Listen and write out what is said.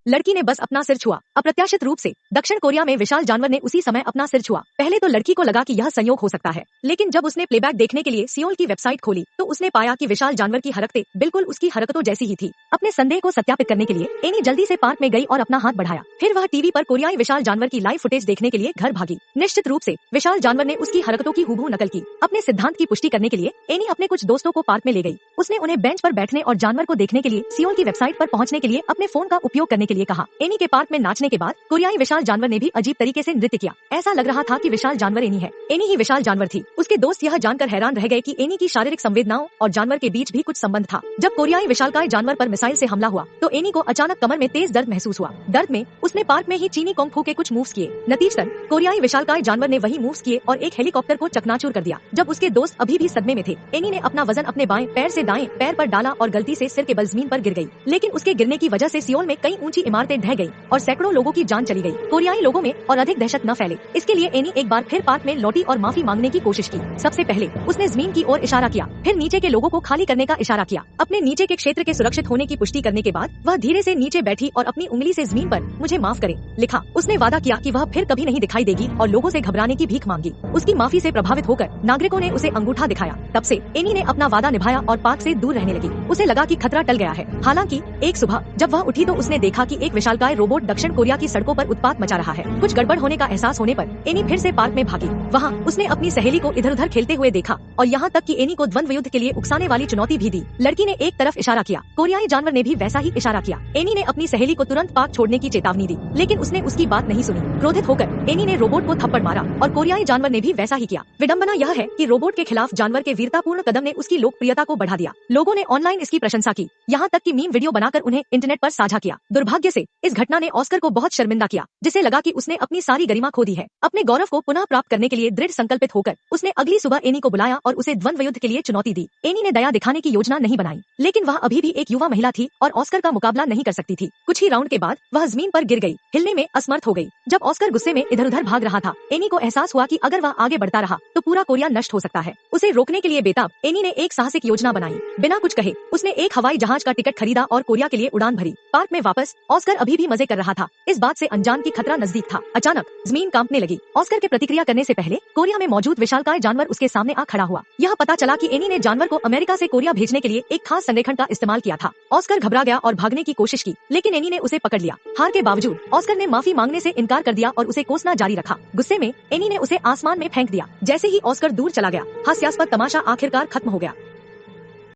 लड़की ने बस अपना सिर छुआ। अप्रत्याशित रूप से दक्षिण कोरिया में विशाल जानवर ने उसी समय अपना सिर छुआ। पहले तो लड़की को लगा कि यह संयोग हो सकता है, लेकिन जब उसने प्लेबैक देखने के लिए सियोल की वेबसाइट खोली तो उसने पाया कि विशाल जानवर की हरकतें बिल्कुल उसकी हरकतों जैसी ही थी। अपने संदेह को सत्यापित करने के लिए एनी जल्दी से पार्क में गई और अपना हाथ बढ़ाया। फिर वह टीवी पर कोरियाई विशाल जानवर की लाइव फुटेज देखने के लिए घर भागी। निश्चित रूप से विशाल जानवर ने उसकी हरकतों की हूबहू नकल की। अपने सिद्धांत की पुष्टि करने के लिए एनी अपने कुछ दोस्तों को पार्क में ले गई। उसने उन्हें बेंच पर बैठने और जानवर को देखने के लिए सियोल की वेबसाइट पर पहुंचने के लिए अपने फोन का उपयोग करने के लिए कहा। एनी के पार्क में नाचने के बाद कोरियाई विशाल जानवर ने भी अजीब तरीके से नृत्य किया। ऐसा लग रहा था कि विशाल जानवर एनी है। एनी ही विशाल जानवर थी। उसके दोस्त यह जानकर हैरान रह गए कि एनी की शारीरिक संवेदनाओं और जानवर के बीच भी कुछ संबंध था। जब कोरियाई विशालकाय जानवर पर मिसाइल से हमला हुआ तो एनी को अचानक कमर में तेज दर्द महसूस हुआ। दर्द में उसने पार्क में ही चीनी कोंग फू के कुछ मूव्स किए। नतीजतन कोरियाई विशालकाय जानवर ने वही मूव्स किए और एक हेलीकॉप्टर को चकनाचूर कर दिया। जब उसके दोस्त अभी भी सदमे में थे, एनी ने अपना वजन अपने बाएं पैर से दाएं पैर पर डाला और गलती से सिर के बल जमीन पर गिर गई। लेकिन उसके गिरने की वजह से सियोल में कई ऊंची इमारतें ढह गईं और सैकड़ों लोगों की जान चली गई। कोरियाई लोगों में और अधिक दहशत न फैले, इसके लिए एनी एक बार फिर पार्क में लौटी और माफी मांगने की कोशिश की। सबसे पहले उसने जमीन की ओर इशारा किया, फिर नीचे के लोगों को खाली करने का इशारा किया। अपने नीचे के क्षेत्र के सुरक्षित होने की पुष्टि करने के बाद वह धीरे से नीचे बैठी और अपनी उंगली से जमीन पर मुझे माफ करें लिखा। उसने वादा किया कि वह फिर कभी नहीं दिखाई देगी और लोगों से घबराने की भीख मांगी। उसकी माफी से प्रभावित होकर नागरिकों ने उसे अंगूठा दिखाया। तब से एनी ने अपना वादा निभाया और पार्क से दूर रहने लगी। उसे लगा कि खतरा टल गया है। हालांकि एक सुबह जब वह उठी तो उसने देखा कि एक विशालकाय रोबोट दक्षिण कोरिया की सड़कों पर उत्पात मचा रहा है। कुछ गड़बड़ होने का एहसास होने पर एनी फिर से पार्क में भागी। वहाँ उसने अपनी सहेली को इधर उधर खेलते हुए देखा और यहाँ तक कि एनी को द्वंद्व युद्ध के लिए उकसाने वाली चुनौती भी दी। लड़की ने एक तरफ इशारा किया, कोरियाई जानवर ने भी वैसा ही इशारा किया। एनी ने अपनी सहेली को तुरंत पार्क छोड़ने की चेतावनी दी, लेकिन उसने उसकी बात नहीं सुनी। क्रोधित होकर एनी ने रोबोट को थप्पड़ मारा और कोरियाई जानवर ने भी वैसा ही किया। विडंबना यह है कि रोबोट के खिलाफ जानवर के वीरतापूर्ण कदम ने उसकी लोकप्रियता को बढ़ा दिया। लोगों ने ऑनलाइन इसकी प्रशंसा की, यहाँ तक कि मीम वीडियो बनाकर उन्हें इंटरनेट पर साझा किया। दुर्भाग्य से इस घटना ने ऑस्कर को बहुत शर्मिंदा किया, जिसे लगा कि उसने अपनी सारी गरिमा खो दी है। अपने गौरव को पुनः प्राप्त करने के लिए दृढ़ संकल्पित होकर उसने अगली सुबह एनी को बुलाया और उसे द्वंद्व युद्ध के लिए चुनौती दी। एनी ने दया दिखाने की योजना नहीं बनाई, लेकिन वह अभी भी एक युवा महिला थी और ऑस्कर का मुकाबला नहीं कर सकती थी। कुछ ही राउंड के बाद वह जमीन पर गिर गई, हिलने में असमर्थ हो गई। जब ऑस्कर गुस्से में इधर उधर भाग रहा था, एनी को एहसास हुआ कि अगर वह आगे बढ़ता रहा तो पूरा कोरिया नष्ट हो सकता है। उसे रोकने के लिए बेताब एनी ने एक साहसिक योजना बनाई। बिना कुछ कहे उसने एक हवाई जहाज का टिकट खरीदा और कोरिया के लिए उड़ान भरी। पार्क में वापस ऑस्कर अभी भी मजे कर रहा था, इस बात से अनजान की खतरा नजदीक था। अचानक जमीन कांपने लगी। ऑस्कर के प्रतिक्रिया करने से पहले कोरिया में मौजूद विशालकाय जानवर उसके सामने आ खड़ा हुआ। यह पता चला कि एनी ने जानवर को अमेरिका से कोरिया भेजने के लिए एक खास संरेखण का इस्तेमाल किया था। ऑस्कर घबरा गया और भागने की कोशिश की, लेकिन एनी ने उसे पकड़ लिया। हार के बावजूद ऑस्कर ने माफी मांगने से इनकार कर दिया और उसे कोसना जारी रखा। गुस्से में एनी ने उसे आसमान में फेंक दिया। जैसे ही ऑस्कर दूर चला गया, हास्यास्पद तमाशा आखिरकार खत्म हो गया।